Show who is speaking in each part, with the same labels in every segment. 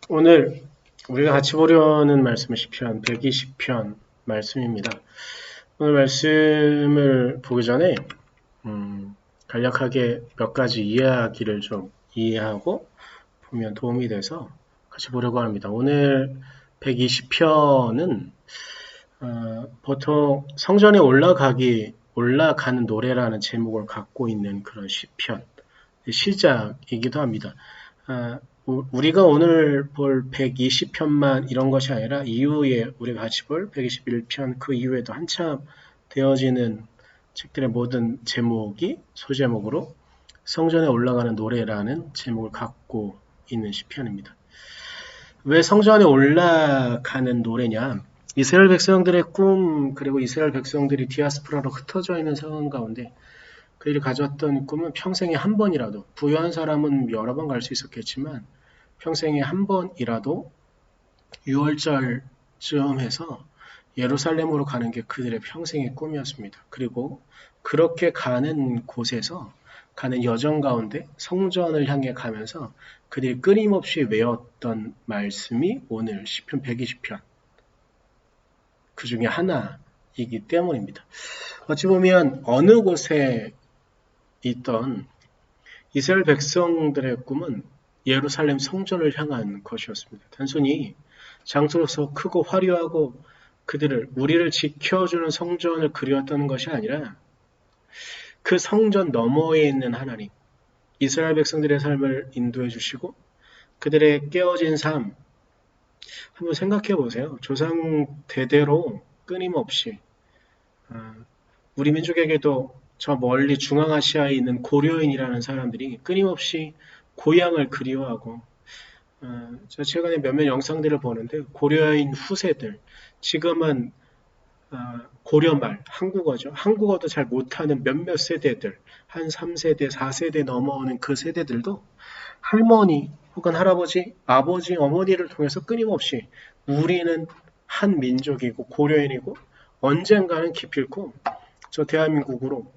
Speaker 1: 오늘 우리가 같이 보려는 말씀은 시편 120편 말씀입니다. 오늘 말씀을 보기 전에 간략하게 몇 가지 이야기를 좀 이해하고 보면 도움이 돼서 같이 보려고 합니다. 오늘 120편은 보통 성전에 올라가는 노래라는 제목을 갖고 있는 그런 시편 시작이기도 합니다. 우리가 오늘 볼 120편만 이런 것이 아니라 이후에 우리가 같이 볼 121편 그 이후에도 한참 되어지는 책들의 모든 제목이 소제목으로 성전에 올라가는 노래라는 제목을 갖고 있는 시편입니다. 왜 성전에 올라가는 노래냐? 이스라엘 백성들의 꿈 그리고 이스라엘 백성들이 디아스포라로 흩어져 있는 상황 가운데 그들이 가졌던 꿈은 평생에 한 번이라도 부유한 사람은 여러 번 갈 수 있었겠지만 평생에 한 번이라도 6월절쯤 해서 예루살렘으로 가는 게 그들의 평생의 꿈이었습니다. 그리고 그렇게 가는 곳에서 가는 여정 가운데 성전을 향해 가면서 그들이 끊임없이 외웠던 말씀이 오늘 시편 120편 그 중에 하나이기 때문입니다. 어찌 보면 어느 곳에 있던 이스라엘 백성들의 꿈은 예루살렘 성전을 향한 것이었습니다. 단순히 장소로서 크고 화려하고 우리를 지켜주는 성전을 그리웠던 것이 아니라 그 성전 너머에 있는 하나님, 이스라엘 백성들의 삶을 인도해 주시고 그들의 깨어진 삶, 한번 생각해 보세요. 조상 대대로 끊임없이 우리 민족에게도 저 멀리 중앙아시아에 있는 고려인이라는 사람들이 끊임없이 고향을 그리워하고 저 최근에 몇몇 영상들을 보는데 고려인 후세들 지금은 고려말 한국어죠. 한국어도 잘 못하는 몇몇 세대들 한 3세대 4세대 넘어오는 그 세대들도 할머니 혹은 할아버지 아버지 어머니를 통해서 끊임없이 우리는 한 민족이고 고려인이고 언젠가는 기필코 저 대한민국으로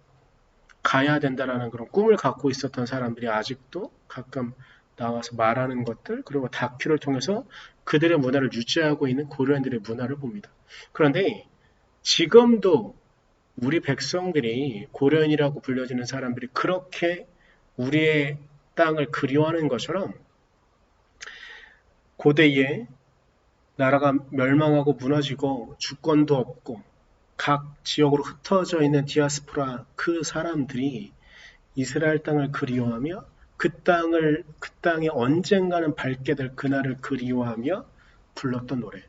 Speaker 1: 가야 된다라는 그런 꿈을 갖고 있었던 사람들이 아직도 가끔 나와서 말하는 것들 그리고 다큐를 통해서 그들의 문화를 유지하고 있는 고려인들의 문화를 봅니다. 그런데 지금도 우리 백성들이 고려인이라고 불려지는 사람들이 그렇게 우리의 땅을 그리워하는 것처럼 고대에 나라가 멸망하고 무너지고 주권도 없고 각 지역으로 흩어져 있는 디아스포라 그 사람들이 이스라엘 땅을 그리워하며 그 땅에 언젠가는 밝게 될 그날을 그리워하며 불렀던 노래.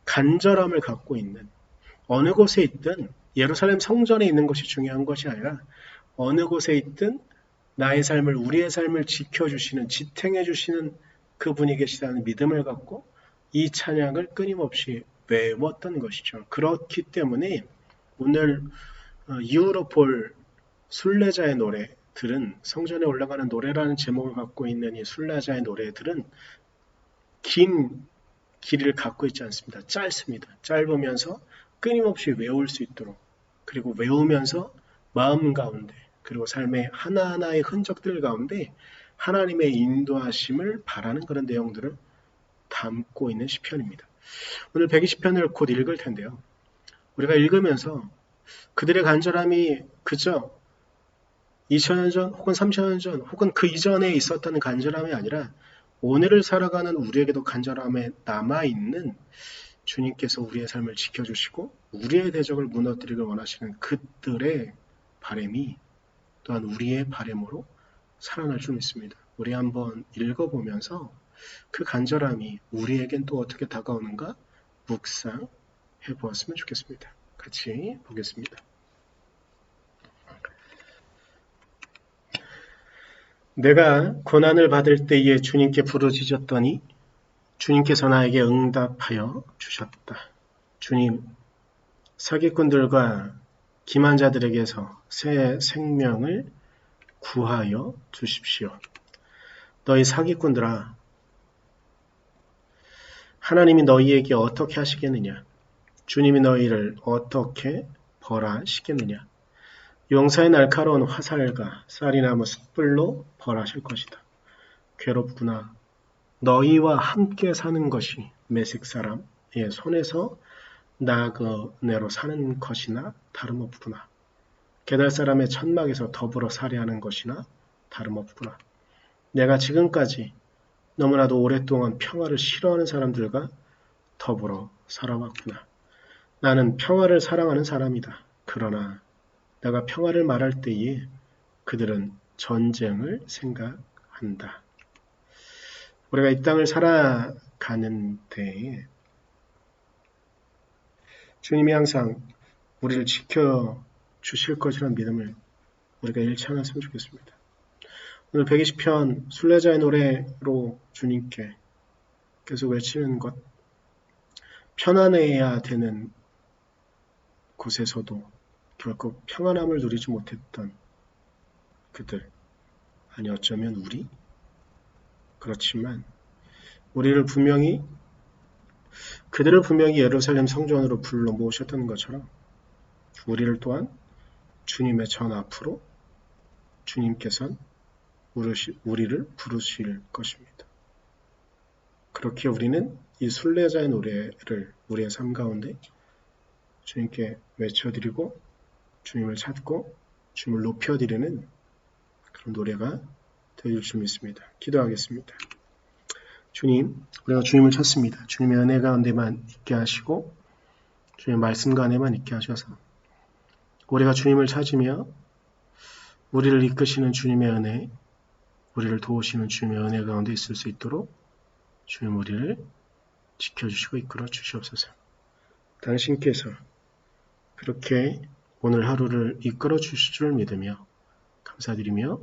Speaker 1: 간절함을 갖고 있는 어느 곳에 있든 예루살렘 성전에 있는 것이 중요한 것이 아니라 어느 곳에 있든 나의 삶을 우리의 삶을 지켜주시는 지탱해 주시는 그분이 계시다는 믿음을 갖고 이 찬양을 끊임없이 외웠던 것이죠. 그렇기 때문에 오늘 이후로 볼 순례자의 노래들은 성전에 올라가는 노래라는 제목을 갖고 있는 이 순례자의 노래들은 긴 길이를 갖고 있지 않습니다. 짧습니다. 짧으면서 끊임없이 외울 수 있도록 그리고 외우면서 마음 가운데 그리고 삶의 하나하나의 흔적들 가운데 하나님의 인도하심을 바라는 그런 내용들을 담고 있는 시편입니다. 오늘 120편을 곧 읽을 텐데요. 우리가 읽으면서 그들의 간절함이 그저 2000년 전 혹은 3000년 전 혹은 그 이전에 있었던 간절함이 아니라 오늘을 살아가는 우리에게도 간절함에 남아있는 주님께서 우리의 삶을 지켜주시고 우리의 대적을 무너뜨리길 원하시는 그들의 바람이 또한 우리의 바람으로 살아날 줄 믿습니다. 우리 한번 읽어보면서 그 간절함이 우리에겐 또 어떻게 다가오는가 묵상해 보았으면 좋겠습니다. 같이 보겠습니다. 내가 고난을 받을 때에 주님께 부르짖었더니 주님께서 나에게 응답하여 주셨다. 주님, 사기꾼들과 기만 자들에게서 새 생명을 구하여 주십시오. 너희 사기꾼들아, 하나님이 너희에게 어떻게 하시겠느냐? 주님이 너희를 어떻게 벌하시겠느냐? 용사의 날카로운 화살과 쌀이나무 숯불로 벌하실 것이다. 괴롭구나. 너희와 함께 사는 것이 메색 사람의 손에서 나그네로 사는 것이나 다름없구나. 게달 사람의 천막에서 더불어 살해하는 것이나 다름없구나. 내가 지금까지 너무나도 오랫동안 평화를 싫어하는 사람들과 더불어 살아왔구나. 나는 평화를 사랑하는 사람이다. 그러나 내가 평화를 말할 때에 그들은 전쟁을 생각한다. 우리가 이 땅을 살아가는 데에 주님이 항상 우리를 지켜주실 것이라는 믿음을 우리가 잃지 않았으면 좋겠습니다. 오늘 120편 순례자의 노래로 주님께 계속 외치는 것, 편안해야 되는 곳에서도 결국 평안함을 누리지 못했던 그들, 아니 어쩌면 우리? 그렇지만 그들을 분명히 예루살렘 성전으로 불러 모으셨던 것처럼 우리를 또한 주님의 전 앞으로 주님께서는 우리를 부르실 것입니다. 그렇게 우리는 이 순례자의 노래를 우리의 삶 가운데 주님께 외쳐드리고 주님을 찾고 주님을 높여드리는 그런 노래가 되어줄 줄 믿습니다. 기도하겠습니다. 주님, 우리가 주님을 찾습니다. 주님의 은혜 가운데만 있게 하시고 주님의 말씀 가운데만 있게 하셔서 우리가 주님을 찾으며 우리를 이끄시는 주님의 은혜, 우리를 도우시는 주님의 은혜 가운데 있을 수 있도록 주님 우리를 지켜주시고 이끌어 주시옵소서. 당신께서 그렇게 오늘 하루를 이끌어 주실 줄 믿으며 감사드리며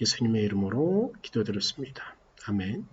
Speaker 1: 예수님의 이름으로 기도드렸습니다. 아멘.